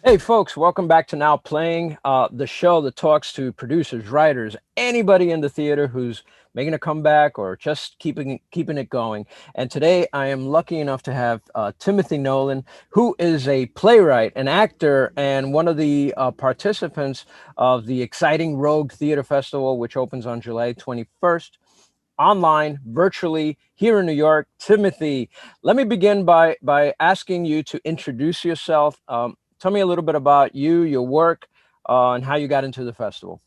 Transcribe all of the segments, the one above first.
Hey folks, welcome back to Now Playing, the show that talks to producers, writers, anybody in the theater who's making a comeback or just keeping it going. And today I am lucky enough to have Timothy Nolan, who is a playwright, an actor, and one of the participants of the exciting Rogue Theater Festival, which opens on July 21st. Online, virtually, here in New York. Timothy, let me begin by asking you to introduce yourself. Tell me a little bit about you, your work, and how you got into the festival.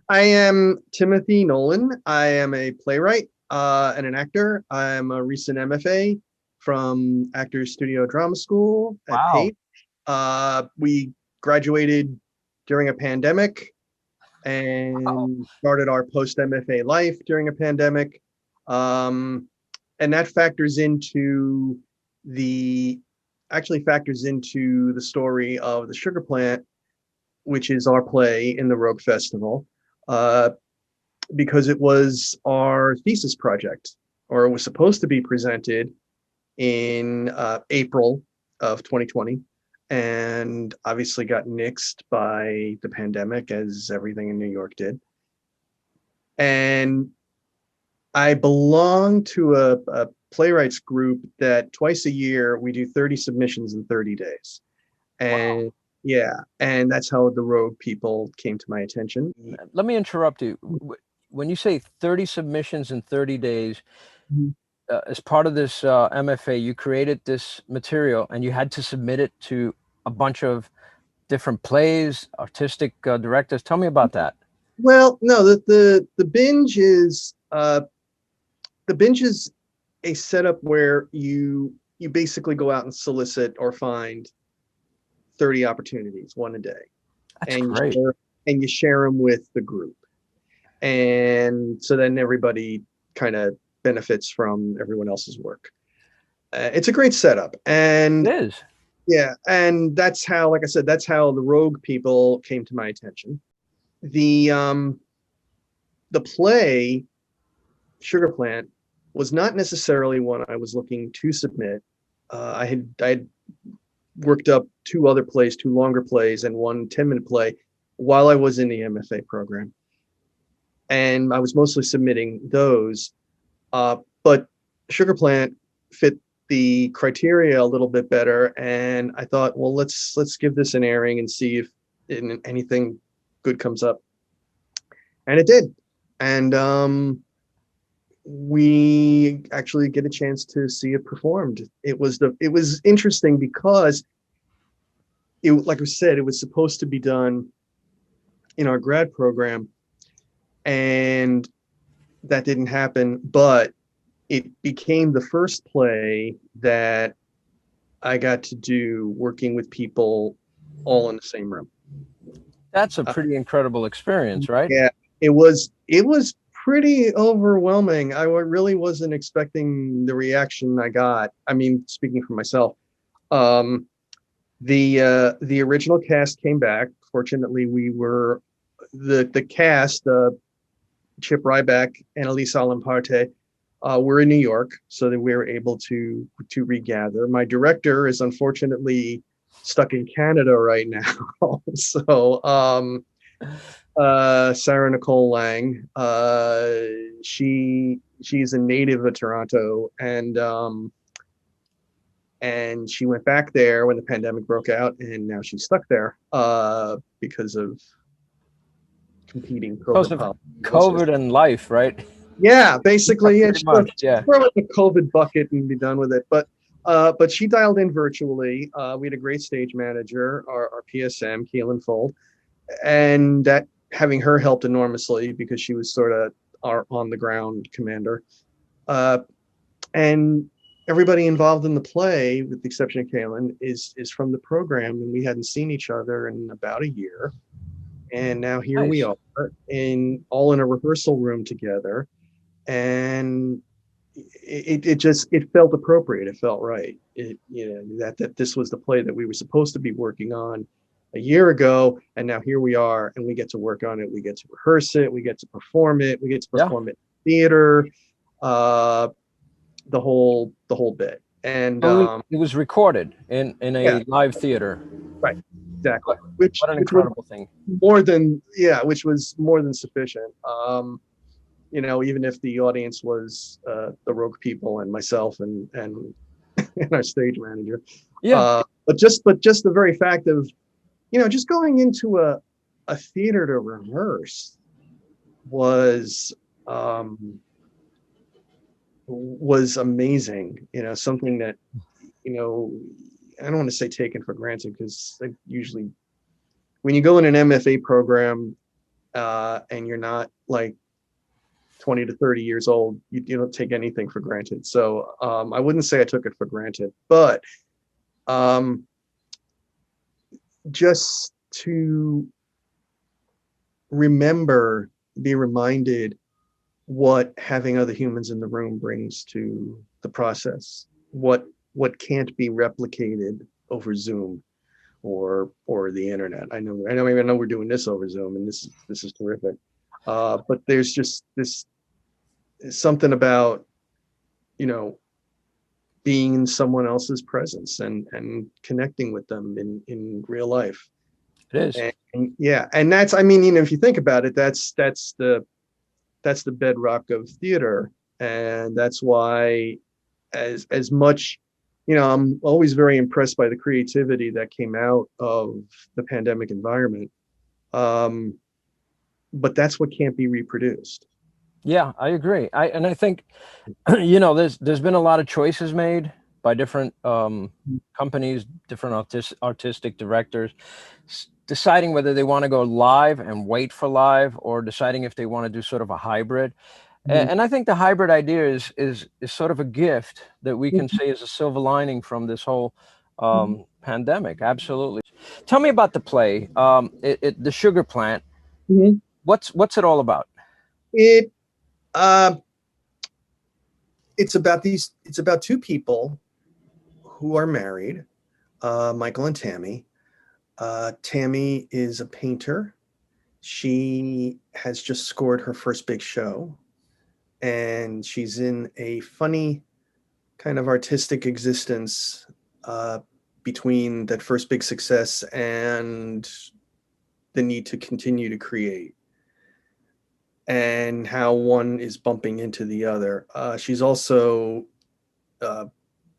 I am Timothy Nolan. I am a playwright and an actor. I'm a recent MFA from Actors Studio Drama School at Wow. Pate. We graduated during a pandemic and started our post MFA life during a pandemic. And that factors into the story of the Sugar Plant, which is our play in the Rogue Festival. Because it was our thesis project, or it was supposed to be presented in April of 2020, and obviously got nixed by the pandemic, as everything in New York did. And I belong to a playwrights group that twice a year we do 30 submissions in 30 days. And Wow. yeah, and that's how the Rogue people came to my attention. Let me interrupt you. When you say 30 submissions in 30 days, as part of this MFA, you created this material and you had to submit it to a bunch of different plays, artistic directors. Tell me about that. Well, no, the binge is a setup where you basically go out and solicit or find 30 opportunities, one a day, That's and great. you share them with the group. And so then everybody kind of benefits from everyone else's work. It's a great setup. It And is. yeah, and that's how, like I said, that's how the Rogue people came to my attention. The play Sugar Plant was not necessarily one I was looking to submit. I had worked up two other plays, two longer plays, and one 10-minute play while I was in the MFA program, and I was mostly submitting those. But Sugar Plant fit the criteria a little bit better, and I thought, well, let's give this an airing and see if anything good comes up, and it did. And we actually get a chance to see it performed. It was interesting because like I said, it was supposed to be done in our grad program, and that didn't happen. But it became the first play that I got to do working with people all in the same room. That's a Uh, pretty incredible experience, right? yeah, it was pretty overwhelming. I really wasn't expecting the reaction I got. I mean, speaking for myself, um, the original cast came back. Fortunately, we were the cast, Chip Rybak and Elisa Alemparte, were in New York, so that we were able to regather. My director is unfortunately stuck in Canada right now, so Sarah Nicole Lang, she's a native of Toronto, and she went back there when the pandemic broke out, and now she's stuck there because of competing Because COVID of policies. COVID and life, right? Yeah, basically, yeah, Pretty much, yeah. throw it in the COVID bucket and be done with it. But she dialed in virtually. We had a great stage manager, our PSM, Kaelin Fuld, and that having her helped enormously because she was sort of our on the ground commander. Uh, and everybody involved in the play, with the exception of Kaelin, is from the program, and we hadn't seen each other in about a year. And now here we Nice. are, all in a rehearsal room together, and it felt appropriate. It felt right. That this was the play that we were supposed to be working on a year ago, and now here we are, and we get to work on it. We get to rehearse it. We get to perform it. We get to Yeah. perform it in theater. Uh, the whole bit. And So it was recorded in yeah, a live theater. right. exactly, What an which was incredible thing. more than, yeah, which was more than sufficient. You know, even if the audience was the Rogue people and myself and and our stage manager, Yeah, but just the very fact of, you know, just going into a theater to rehearse was um, was amazing. You know, something that, you know, I don't want to say taken for granted, because like, usually when you go in an MFA program and you're not like 20 to 30 years old, you don't take anything for granted. So I wouldn't say I took it for granted, but um, just to remember, be reminded what having other humans in the room brings to the process, what can't be replicated over Zoom or the internet. I don't even know we're doing this over Zoom, and this is terrific. But there's just this something about, you know, being in someone else's presence and connecting with them in real life. it is. And yeah, and that's, I mean, you know, if you think about it, that's the bedrock of theater, and that's why, as much, you know, I'm always very impressed by the creativity that came out of the pandemic environment. Um, but that's what can't be reproduced. Yeah, I agree. I think you know, there's been a lot of choices made by different companies, different artistic directors, deciding whether they want to go live and wait for live, or deciding if they want to do sort of a hybrid. Mhm. And I think the hybrid idea is sort of a gift that we can Mhm. say is a silver lining from this whole pandemic. Absolutely. Tell me about the play, the Sugar Plant. Mhm. What's it all about? It uh, it's about these. It's about two people who are married, Michael and Tami. Tami is a painter. She has just scored her first big show, and she's in a funny kind of artistic existence uh, between that first big success and the need to continue to create, and how one is bumping into the other. She's also uh,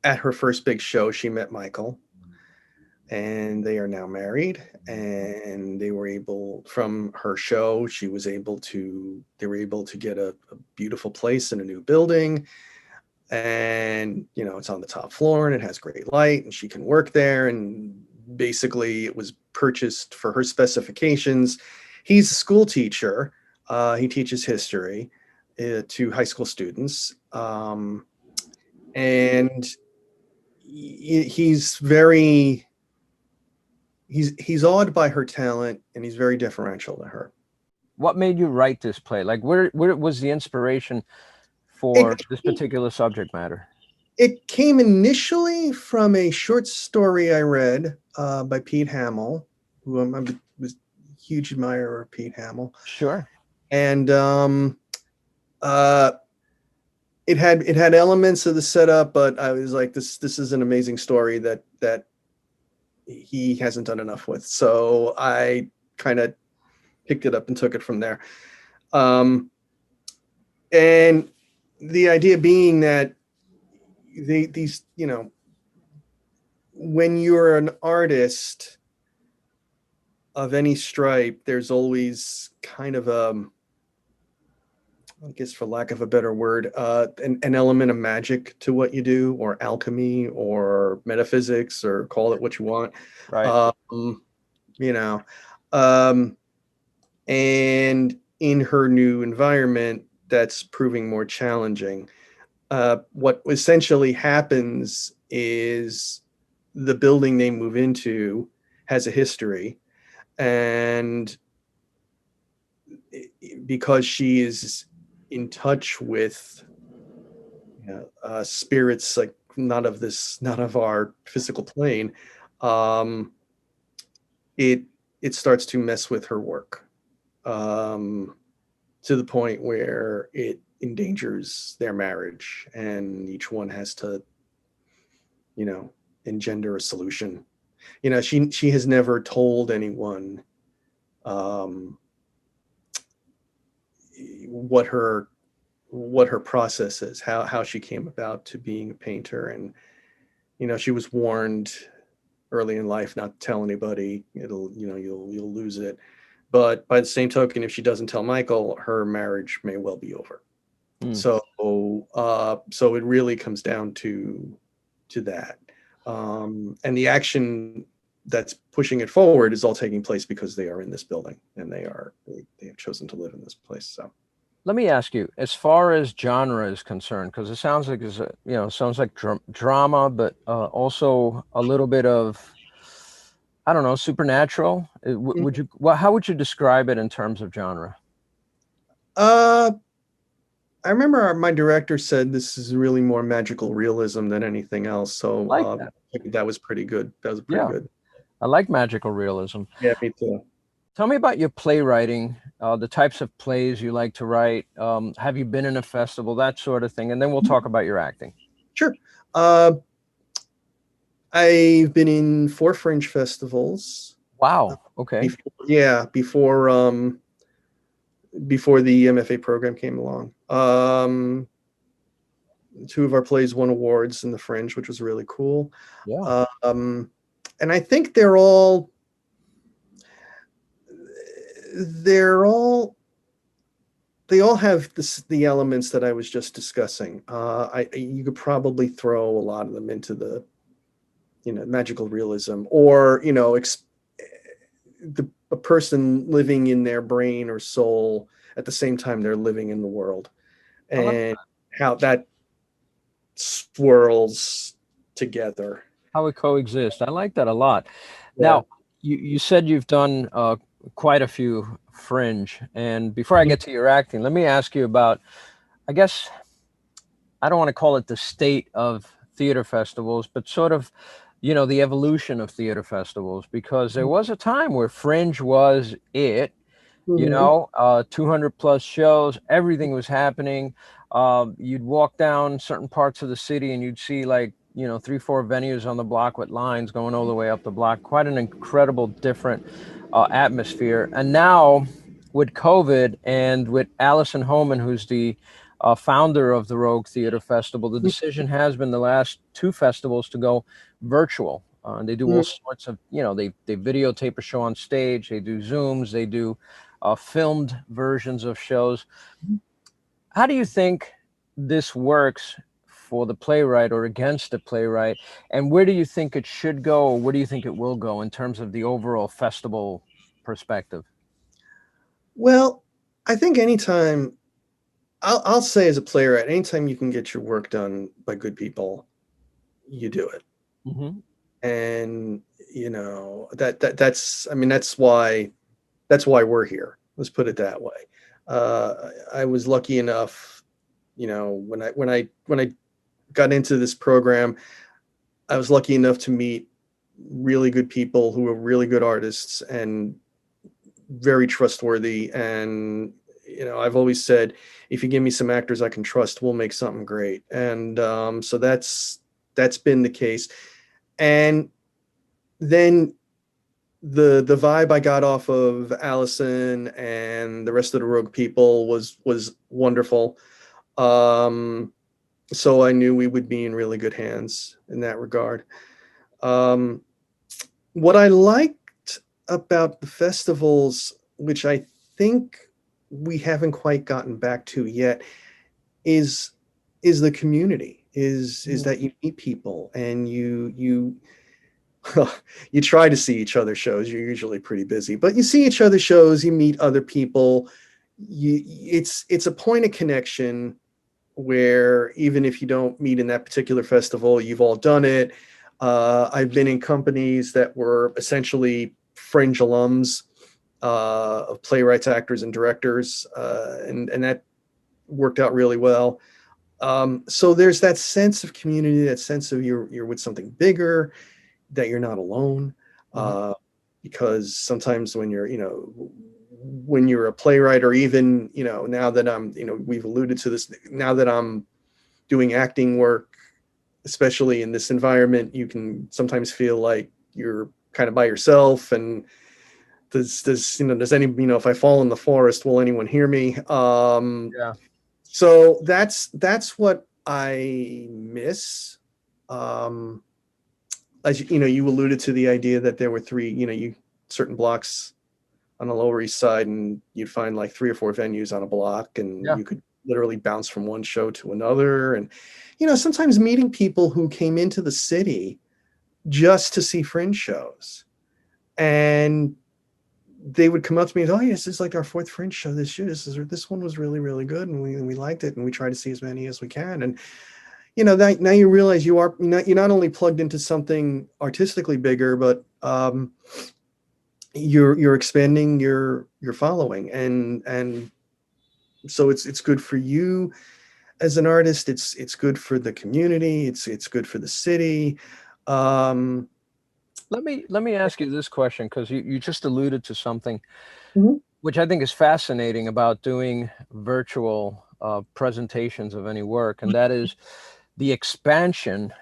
at her first big show, she met Michael, and they are now married. And they were able, from her show, they were able to get a beautiful place in a new building. And, you know, it's on the top floor and it has great light and she can work there. And basically, it was purchased for her specifications. He's a school teacher. He teaches history to high school students. And he's very he's awed by her talent, and he's very deferential to her. What made you write this play? Like, where was the inspiration It for this particular subject matter? it came initially from a short story I read by Pete Hamill, who was a huge admirer of Pete Hamill, Sure. and uh, it had elements of the setup, but I was like, this is an amazing story that he hasn't done enough with, so I kind of picked it up and took it from there. Um, and the idea being that these, you know, when you're an artist of any stripe, there's always kind of I guess for lack of a better word, an element of magic to what you do, or alchemy, or metaphysics, or call it what you want. Right. Um, you know, um, and in her new environment, that's proving more challenging. What essentially happens is the building they move into has a history, and because she is in touch with, you know, spirits like not of our physical plane, um, it it starts to mess with her work, um, to the point where it endangers their marriage, and each one has to, you know, engender a solution. she has never told anyone um, what her process is, how she came about to being a painter. And she was warned early in life not to tell anybody. You'll lose it. But by the same token, if she doesn't tell Michael, her marriage may well be over. Mm. So so it really comes down to that. And the action that's pushing it forward is all taking place because they are in this building, and they have chosen to live in this place. So Let me ask you, as far as genre is concerned, because it sounds like sounds like drama, but also a little bit of, I don't know, supernatural. Would you? Well, how would you describe it in terms of genre? uh I remember my director said this is really more magical realism than anything else. So I like that. that was pretty good. That was pretty Yeah, good. I like magical realism. Yeah, me too. Tell me about your playwriting, the types of plays you like to write. Have you been in a festival, that sort of thing? And then we'll talk about your acting. Sure. Uh, I've been in 4 Fringe festivals. Wow. Okay. Before the MFA program came along. 2 of our plays won awards in the Fringe, which was really cool. Yeah. And I think they're all they all have the elements that I was just discussing. You could probably throw a lot of them into the magical realism, or a person living in their brain or soul at the same time they're living in the world, I like and how that swirls together. how it coexists. I like that a lot. Yeah. Now, you said you've done quite a few Fringe, and before I get to your acting, let me ask you about, I guess, I don't want to call it the state of theater festivals, but sort of, the evolution of theater festivals, because there was a time where Fringe was it, Mhm. 200 plus shows, everything was happening. You'd walk down certain parts of the city and you'd see like, 3, 4 venues on the block with lines going all the way up the block. Quite an incredible, different atmosphere. And now with COVID and with Allison Homan, who's the founder of the Rogue Theater Festival, the decision has been the last 2 festivals to go virtual. And they do all Mhm. sorts of, they videotape a show on stage, they do Zooms, they do filmed versions of shows. How do you think this works for the playwright or against the playwright? And where do you think it should go, or where do you think it will go in terms of the overall festival perspective? Well, I think anytime I'll say as a playwright, anytime you can get your work done by good people, you do it. Hmm. And that's, I mean, that's why we're here. Let's put it that way. I was lucky enough, when I got into this program, I was lucky enough to meet really good people who were really good artists and very trustworthy. And I've always said, if you give me some actors I can trust, we'll make something great. And so that's been the case. And then the vibe I got off of Allison and the rest of the Rogue people was wonderful. So I knew we would be in really good hands in that regard. Um, what I liked about the festivals, which I think we haven't quite gotten back to yet, is the community. Is that you meet people and you you try to see each other's shows. You're usually pretty busy, but you see each other's shows, you meet other people. It's a point of connection where even if you don't meet in that particular festival, you've all done it. I've been in companies that were essentially Fringe alums of playwrights, actors, and directors, and that worked out really well. So there's that sense of community, that sense of you're with something bigger, that you're not alone. Hmm. Uh, because sometimes when you're a playwright, or even now that I'm we've alluded to this, now that I'm doing acting work, especially in this environment, you can sometimes feel like you're kind of by yourself, and does any, if I fall in the forest, will anyone hear me? Yeah. So that's what I miss. Um, as you alluded to the idea that there were three, you certain blocks on the Lower East Side, and you'd find like 3 or 4 venues on a block, and Yeah. you could literally bounce from one show to another. And sometimes meeting people who came into the city just to see fringe shows, and they would come up to me and, oh yes, this is like our 4th fringe show this year. This one was really, really good, and we liked it, and we try to see as many as we can. And now you realize you're not only plugged into something artistically bigger, but you're expanding your following, and so it's good for you as an artist. It's good for the community. It's good for the city. Um, Let me ask you this question, because you just alluded to something Mhm. which I think is fascinating about doing virtual presentations of any work, and that is the expansion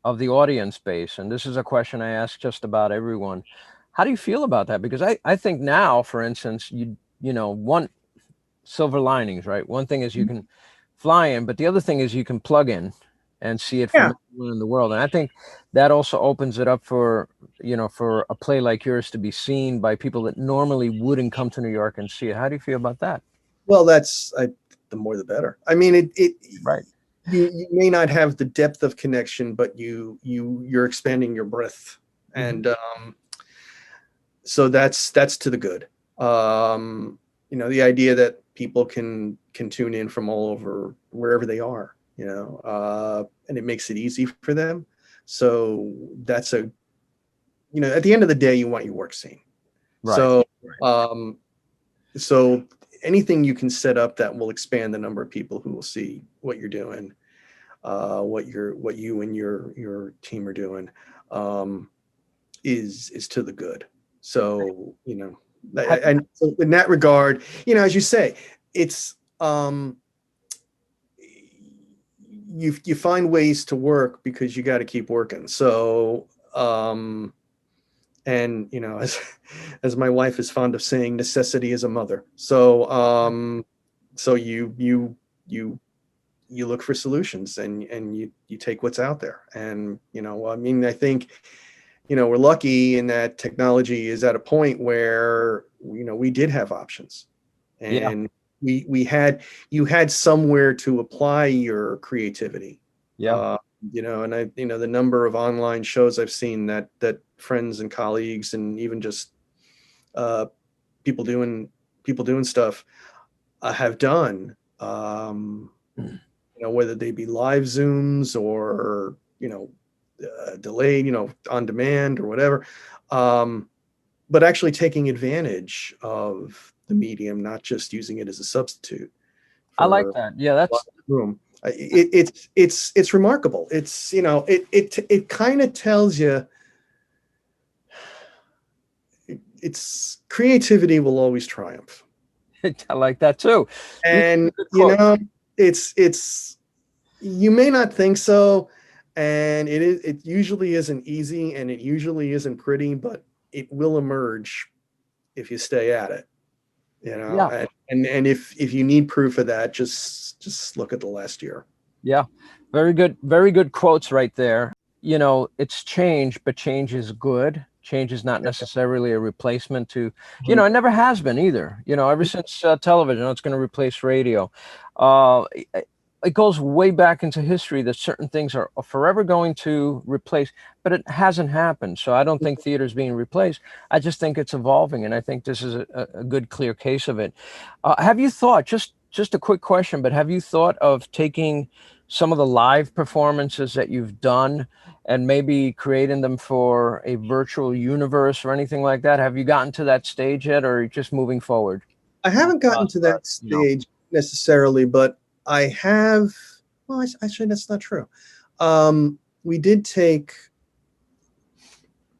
of the audience base. And this is a question I ask just about everyone. How do you feel about that? Because I think now, for instance, one silver linings, right? One thing is you can fly in, but the other thing is you can plug in and see it Yeah. from anywhere in the world. And I think that also opens it up for, for a play like yours to be seen by people that normally wouldn't come to New York and see it. How do you feel about that? Well, the more the better. I mean, Right. you may not have the depth of connection, but you're expanding your breadth, Mhm. and so that's to the good. The idea that people can tune in from all over, wherever they are, and it makes it easy for them. So that's at the end of the day, you want your work seen. Right. So um, so anything you can set up that will expand the number of people who will see what you're doing, what you and your team are doing, um, is to the good. So Have you, and so in that regard, as you say, it's you find ways to work because you got to keep working. So and as my wife is fond of saying, necessity is a mother. So so you look for solutions, and you take what's out there. And I mean, I think we're lucky in that technology is at a point where we did have options, yeah, and we had you had somewhere to apply your creativity. yeah, uh, and I the number of online shows I've seen that friends and colleagues, and even just uh, people doing stuff have done, whether they be live Zooms or delayed, on demand or whatever, but actually taking advantage of the medium, not just using it as a substitute I like for that. Yeah, a lot of room. It's remarkable. It's it kind of tells you it's creativity will always triumph. I like that too. These are And good quotes. it's you may not think so, and it usually isn't easy, and it usually isn't pretty, but it will emerge if you stay at it. Yeah, And if you need proof of that, just look at the last year. yeah. Very good quotes right there. It's change, but change is good. Change is not necessarily a replacement to, Mhm. it never has been either. Ever since television, it's going to replace radio. It it goes way back into history that certain things are forever going to replace, but it hasn't happened. So I don't think theater is being replaced. I just think it's evolving, and I think this is a good, clear case of it. Have you thought, just a quick question, but have you thought of taking some of the live performances that you've done and maybe creating them for a virtual universe or anything like that? Have you gotten to that stage yet, or are you just moving forward? I haven't gotten to But, that stage necessarily, but I have. Well, actually, that's not true. Um, we did take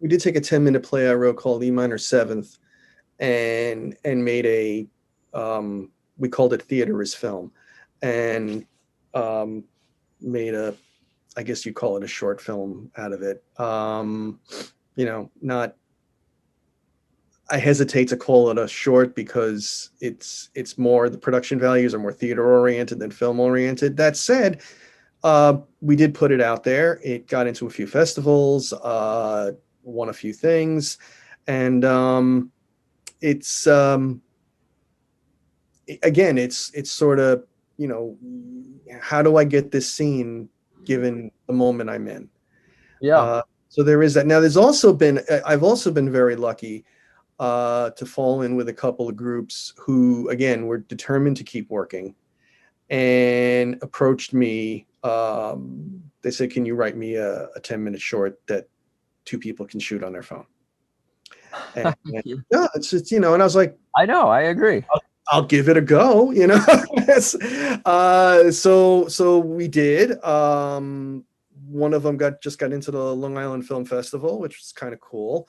a 10-minute play I wrote called E minor seventh, and made we called it Theater is Film, and um, made a, I guess you call it a short film out of it. not, I hesitate to call it a short because it's more, the production values are more theater oriented than film oriented. That said, we did put it out there. It got into a few festivals, won a few things, and it's again, it's sort of, how do I get this scene given the moment I'm in? Yeah. So there is that. Now, I've also been very lucky to fall in with a couple of groups who, again, were determined to keep working and approached me. They said, "Can you write me a 10-minute short that two people can shoot on their phone?" And yeah, and I was like, I know, I agree. I'll give it a go, so we did. One of them just got into the Long Island Film Festival, which was kind of cool.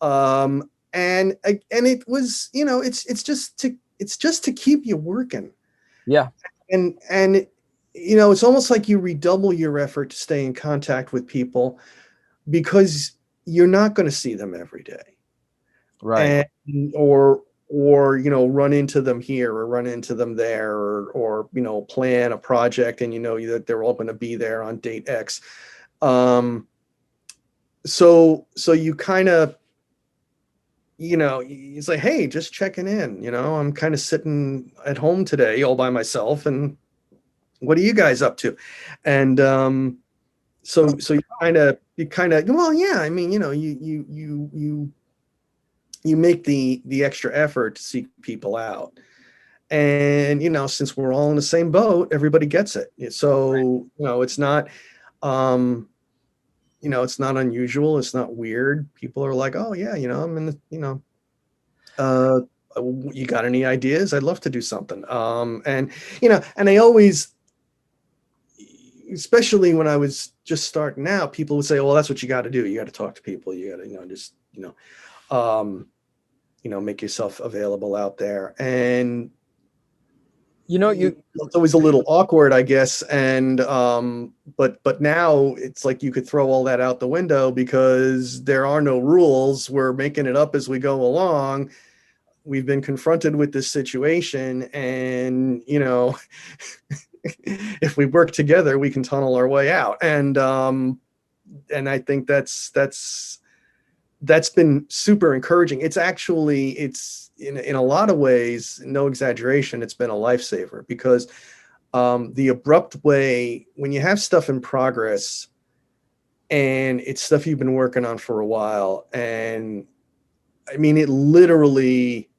And it was, it's just to keep you working. Yeah. And it's almost like you redouble your effort to stay in contact with people because you're not going to see them every day. Right. And or run into them here or run into them there, or plan a project and that they're all going to be there on date X. So you kind of, it's like, hey, just checking in, I'm kind of sitting at home today all by myself, and what are you guys up to? And so you kind of, well, yeah, I mean, you make the extra effort to seek people out. And since we're all in the same boat, everybody gets it. So it's not it's not unusual, it's not weird. People are like, oh yeah, I'm in the, uh you got any ideas? I'd love to do something. And and I always, especially when I was just starting out, people would say, well, that's what you got to do, you got to talk to people, you got to just um make yourself available out there. And it's always a little awkward, I guess. And but now it's like you could throw all that out the window because there are no rules. We're making it up as we go along. We've been confronted with this situation, and if we work together, we can tunnel our way out. And I think that's been super encouraging. It's in a lot of ways, no exaggeration, it's been a lifesaver, because the abrupt way, when you have stuff in progress and it's stuff you've been working on for a while, and I mean, it literally,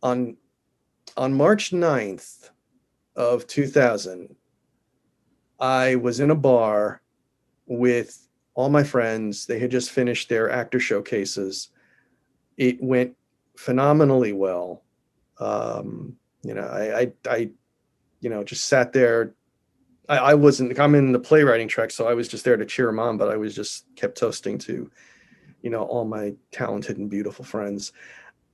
on March 9th of 2000, I was in a bar with all my friends. They had just finished their actor showcases. It went phenomenally well. I just sat there. I'm in the playwriting track, so I was just there to cheer them on, but I was just kept toasting to, all my talented and beautiful friends.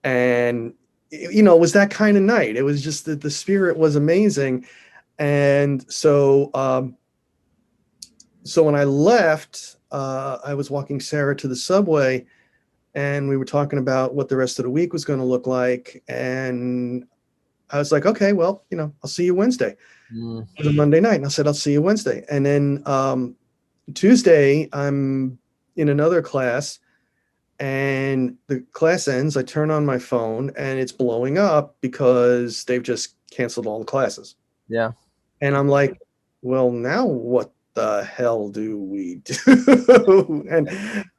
And, it was that kind of night. It was just that the spirit was amazing. And so when I left, I was walking Sarah to the subway, and we were talking about what the rest of the week was going to look like. And I was like, okay, well, I'll see you Wednesday. It was a Monday night, and I said, I'll see you Wednesday. And then Tuesday, I'm in another class, and the class ends. I turn on my phone, and it's blowing up because they've just canceled all the classes. Yeah. And I'm like, well, now what the hell do we do?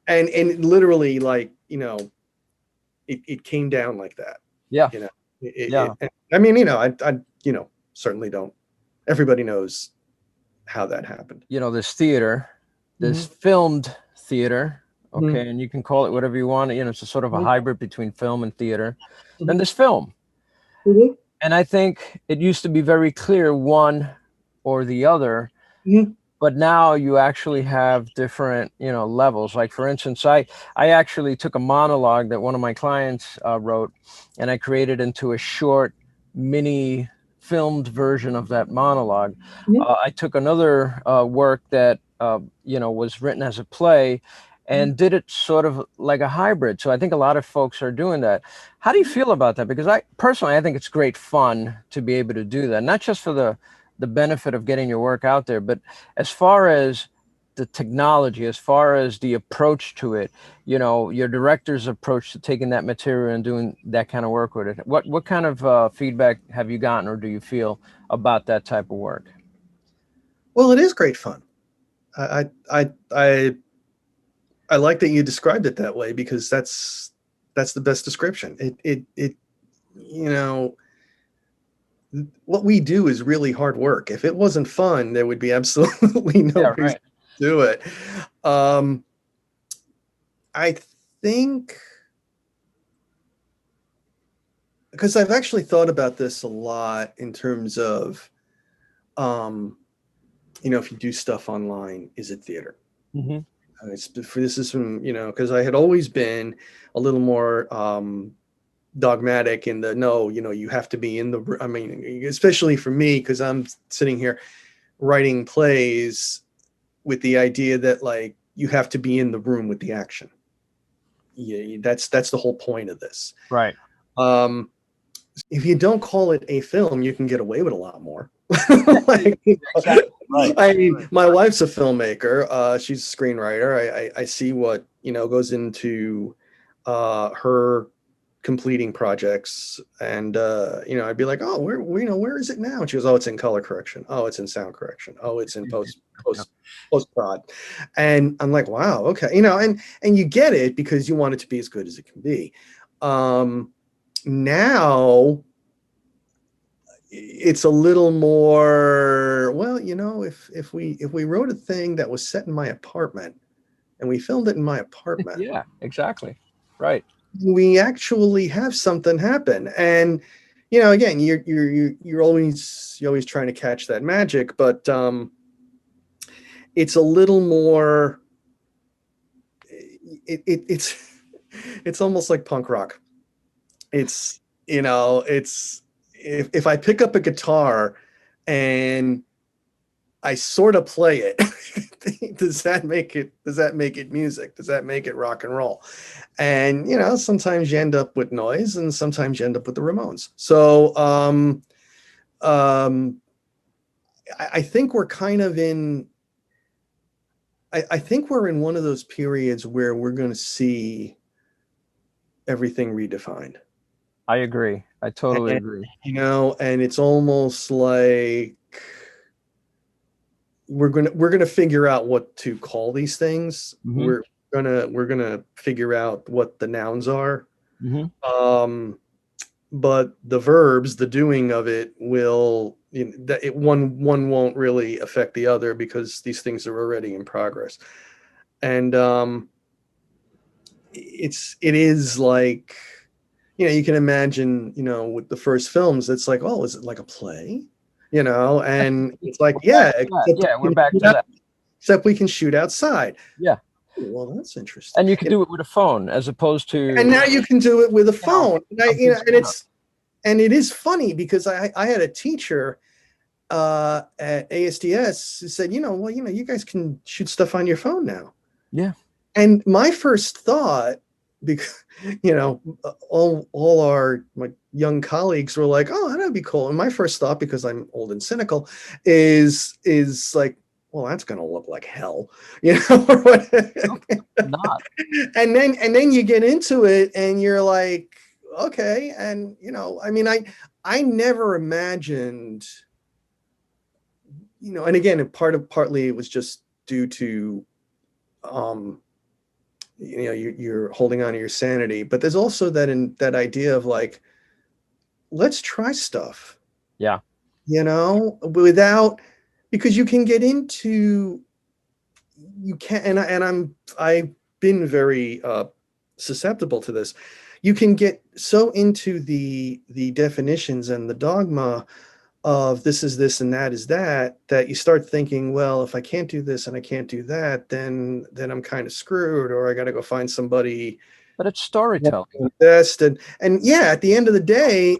and literally, like, it came down like that. Yeah. I mean, I certainly don't. Everybody knows how that happened. There's theater, there's filmed theater, okay, Mhm. and you can call it whatever you want. It's a sort of a Mhm. hybrid between film and theater. Then Mhm. there's film. Mhm. And I think it used to be very clear one or the other, Mhm. but now you actually have different, levels. Like, for instance, I actually took a monologue that one of my clients wrote, and I created into a short mini filmed version of that monologue. Mhm. I took another work that was written as a play, and did it sort of like a hybrid. So I think a lot of folks are doing that. How do you feel about that? Because I personally, I think it's great fun to be able to do that, not just for the benefit of getting your work out there, but as far as the technology, as far as the approach to it, you know, your director's approach to taking that material and doing that kind of work with it. What kind of feedback have you gotten, or do you feel about that type of work? Well, it is great fun. I I I I like that you described it that way because that's the best description. It you know, what we do is really hard work. If it wasn't fun, there would be absolutely no Yeah, reason right. to do it. Um, I think because I've actually thought about this a lot in terms of, um, if you do stuff online, is it theater? Hmm. This is from, because I had always been a little more dogmatic in the no, you have to be in the, I mean, especially for me, because I'm sitting here writing plays with the idea that like you have to be in the room with the action. Yeah, that's the whole point of this. Right. Um, if you don't call it a film, you can get away with a lot more. Like, Exactly. Right. I mean, my wife's a filmmaker. She's a screenwriter. I see what goes into her completing projects, and I'd be like, oh, where is it now? And she goes, oh, it's in color correction. Oh, it's in sound correction. Oh, it's in Yeah. post prod. And I'm like, wow, okay, and you get it because you want it to be as good as it can be. Now it's a little more, well, if we wrote a thing that was set in my apartment and we filmed it in my apartment, Yeah, exactly. Right. we actually have something happen. And again, you're always trying to catch that magic, but it's a little more, it's it's almost like punk rock. It's it's, if I pick up a guitar and I sort of play it, does that make it music? Does that make it rock and roll? And sometimes you end up with noise and sometimes you end up with the Ramones. So um I think we're kind of in, I think we're in one of those periods where we're going to see everything redefined. I agree. I totally And agree. and it's almost like we're gonna figure out what to call these things. Hmm. We're gonna figure out what the nouns are. Hmm. Um, but the verbs, the doing of it will, that it one won't really affect the other because these things are already in progress. And it is like, you can imagine, with the first films, it's like, oh, is it like a play? And it's like, We're back yeah, to that. Yeah, we're back to that. except we can shoot outside. Yeah. Well, that's interesting. And you can do it with a phone as opposed And to, now you can do it with a you know, phone. And, a big and setup. it is funny because I had a teacher at ASDS who said, well, you guys can shoot stuff on your phone now. Yeah. And my first thought, because all our my young colleagues were like, oh, that'd be cool. And my first thought, because I'm old and cynical, is like, well, that's gonna look like hell, or what. No, not. And then you get into it and you're like, okay. And I mean, I never imagined, and again, partly it was just due to um you're holding on to your sanity, but there's also that idea of like, let's try stuff, Yeah. without, because you can get into, you can, I've been very susceptible to this. You can get so into the definitions and the dogma of this is this and that is that you start thinking, well, if I can't do this and I can't do that, then I'm kind of screwed, or I got to go find somebody But it's storytelling. best. And yeah, at the end of the day,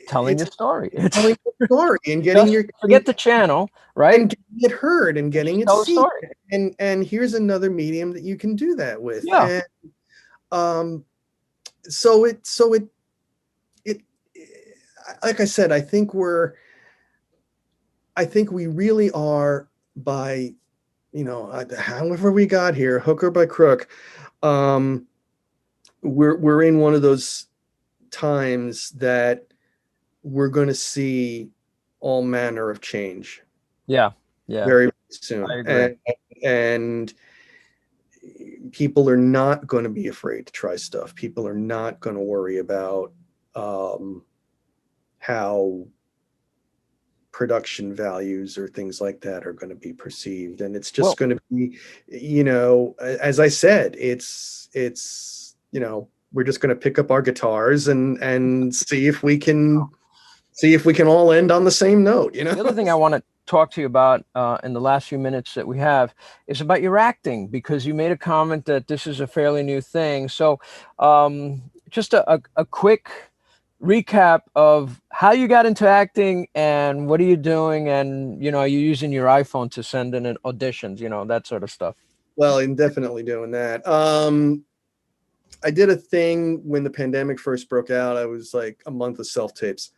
telling your story. It's telling the story and getting just your forget the channel, right? and getting it heard and getting it Tell a seen. story. And here's another medium that you can do that with. Yeah. And so it like I said, I think we really are, by however we got here, hook or by crook, we're in one of those times that we're going to see all manner of change Yeah. Yeah. very I soon. agree. And people are not going to be afraid to try stuff. People are not going to worry about how production values or things like that are going to be perceived. And it's just Well, going to be, as I said, we're just going to pick up our guitars and see if we can all end on the same note, the other thing I want to talk to you about in the last few minutes that we have is about your acting, because you made a comment that this is a fairly new thing. So just a quick recap of how you got into acting and what are you doing, and are you using your iPhone to send in auditions, that sort of stuff. Well, I'm definitely doing that. I did a thing when the pandemic first broke out. I was like a month of self tapes,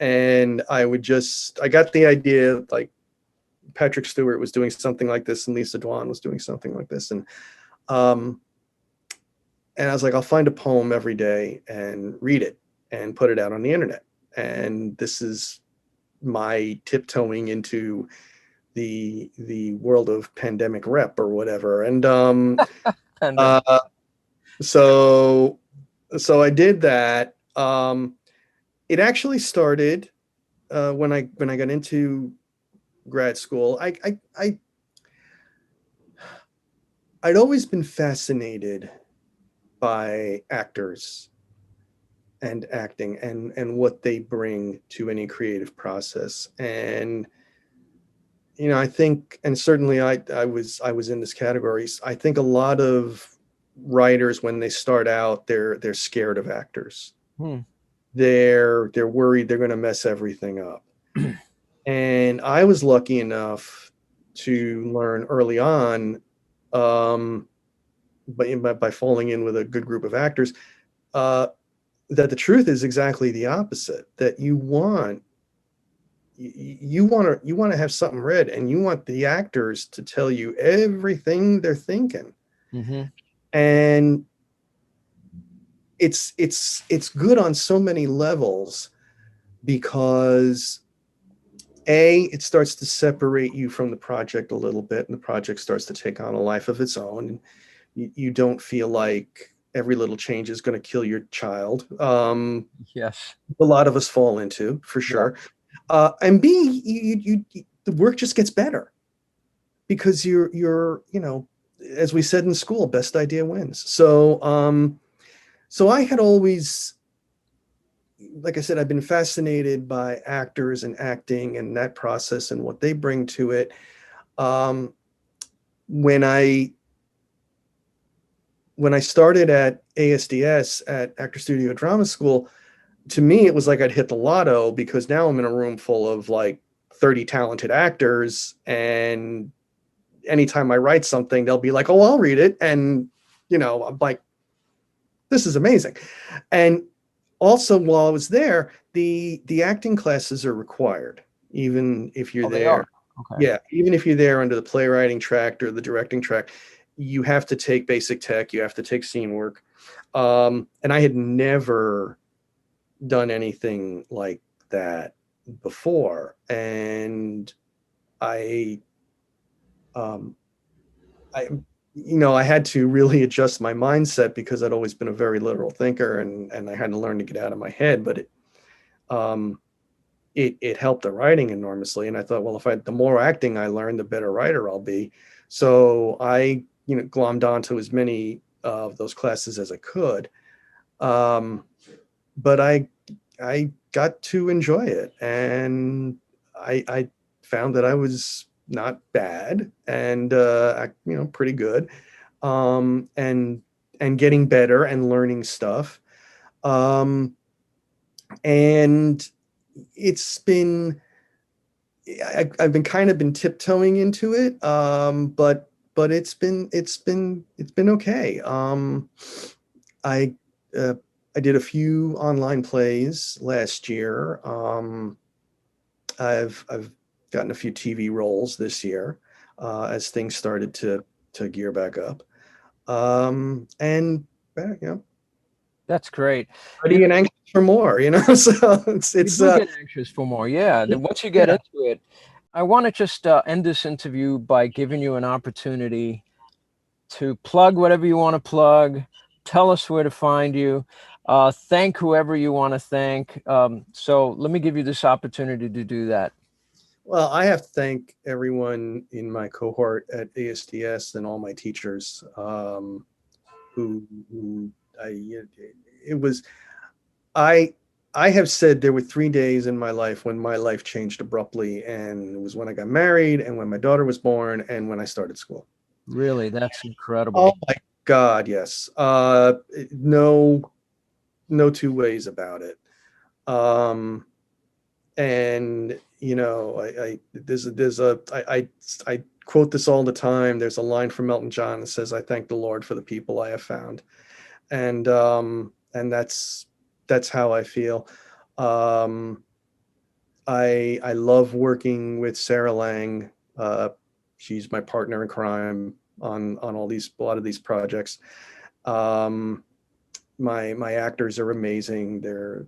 and I got the idea, like Patrick Stewart was doing something like this and Lisa Dwan was doing something like this. Um, and I was like, I'll find a poem every day and read it and put it out on the internet. And this is my tiptoeing into the world of pandemic rep or whatever. And And uh, so I did that. It actually started when I got into grad school. I'd always been fascinated by actors and acting and what they bring to any creative process. And I think, and certainly I was in this category. I think a lot of writers, when they start out, they're scared of actors. hmm. They're worried they're going to mess everything up. And I was lucky enough to learn early on, by falling in with a good group of actors, uh, that the truth is exactly the opposite. That you want to have something read, and you want the actors to tell you everything they're thinking. Mm-hmm. And it's good on so many levels, because it starts to separate you from the project a little bit, and the project starts to take on a life of its own. And you don't feel like every little change is going to kill your child. Yes. A lot of us fall into, for Yeah. sure. And B, the work just gets better, because as we said in school, best idea wins. So I had always, like I said, I've been fascinated by actors and acting and that process and what they bring to it. Um, when I started at ASDS, at Actor Studio Drama School, to me it was like I'd hit the lotto, because now I'm in a room full of like 30 talented actors, and anytime I write something, they'll be like, "Oh, I'll read it," and I'm like, "This is amazing." And also, while I was there, the acting classes are required, even if you're Oh, they are. there. Okay. Yeah, even if you're there under the playwriting track or the directing track, you have to take basic tech, you have to take scene work. And I had never done anything like that before, and I, um, I, I had to really adjust my mindset, because I'd always been a very literal thinker, and I had to learn to get out of my head. But um, it helped the writing enormously. And I thought, well, the more acting I learn, the better writer I'll be. So I, glommed onto as many of those classes as I could. Um, but I got to enjoy it, and I found that I was not bad, and pretty good, and getting better and learning stuff. Um, and it's been I've been kind of been tiptoeing into it, but it's been okay. I uh, I did a few online plays last year. I've gotten a few TV roles this year as things started to gear back up. And you know, That's great. You ready and anxious for more. So You do get anxious for more, yeah. Then once you get yeah. into it, I want to just end this interview by giving you an opportunity to plug whatever you want to plug. Tell us where to find you. Thank whoever you want to thank. So let me give you this opportunity to do that. Well, I have to thank everyone in my cohort at ASDS and all my teachers who it was I I have said there were 3 days in my life when my life changed abruptly, and it was when I got married, and when my daughter was born, and when I started school. Really, that's Oh incredible. my God, yes. No two ways about it. Um, and I quote this all the time. There's a line from Elton John that says, "I thank the Lord for the people I have found," and that's how I feel. Um, I love working with Sarah Lang. She's my partner in crime on a lot of these projects. Um, my actors are amazing. They're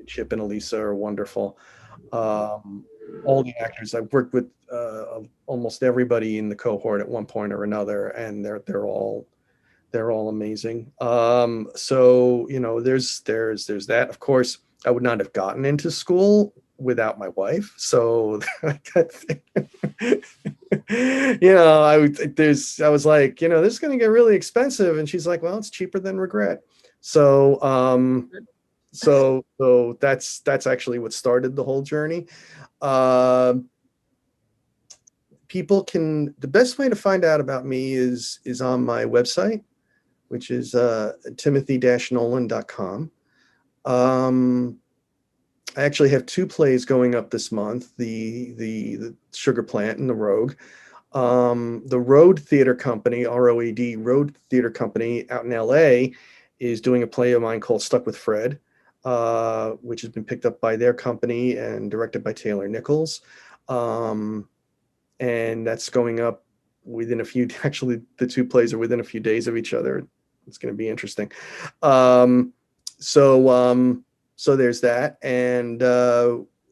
Chip and Elisa are wonderful. All the actors I've worked with, almost everybody in the cohort at one point or another, and they're all amazing. So there's that. Of course, I would not have gotten into school without my wife. So I was like, this is going to get really expensive, and she's like, well, it's cheaper than regret. So that's actually what started the whole journey. Uh, the best way to find out about me is on my website, which is Timothy-Nolan.com. I actually have two plays going up this month: the Sugar Plant and the Rogue. The Road Theater Company, ROAD, Road Theater Company out in LA is doing a play of mine called Stuck with Fred, which has been picked up by their company and directed by Taylor Nichols. And that's going up within a few, actually, the two plays are within a few days of each other. It's going to be interesting. Um, so there's that. And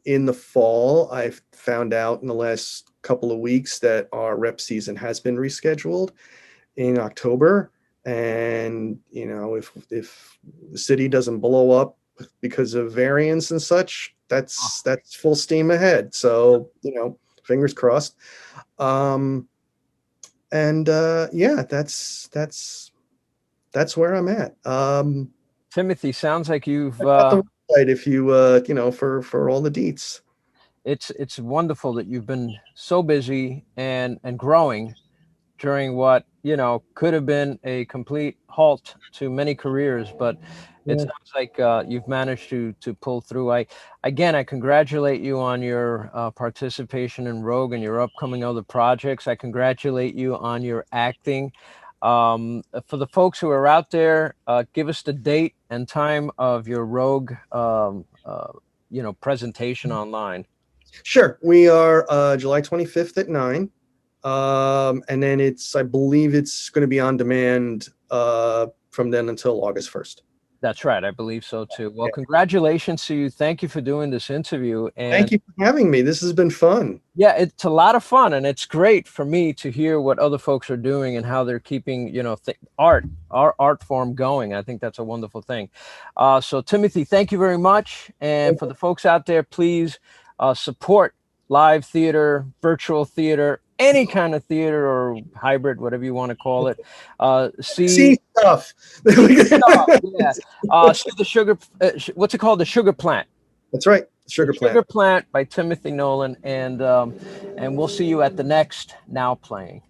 in the fall, I've found out in the last couple of weeks that our rep season has been rescheduled in October. And if the city doesn't blow up because of variants and such, that's full steam ahead. So fingers crossed. And yeah, that's where I'm at. Timothy, sounds like you've At the website, if for all the deets. it's wonderful that you've been so busy and growing during what could have been a complete halt to many careers, but it Yeah. sounds like you've managed to pull through. I congratulate you on your participation in Rogue and your upcoming other projects. I congratulate you on your acting. For the folks who are out there, give us the date and time of your Rogue presentation online. Sure. We are July 25th at 9. And then I believe it's going to be on demand from then until August 1st. That's right. I believe so too. Well, Yeah. congratulations to you. Thank you for doing this interview. And Thank you for having me. This has been fun. yeah, it's a lot of fun, and it's great for me to hear what other folks are doing and how they're keeping, our art form going. I think that's a wonderful thing. So Timothy, thank you very much. And for the folks out there, please support live theater, virtual theater, any kind of theater or hybrid, whatever you want to call it. See stuff. Yeah. See the sugar. What's it called? The Sugar Plant. That's right. The Sugar Sugar Plant. Plant by Timothy Nolan, and we'll see you at the next Now Playing.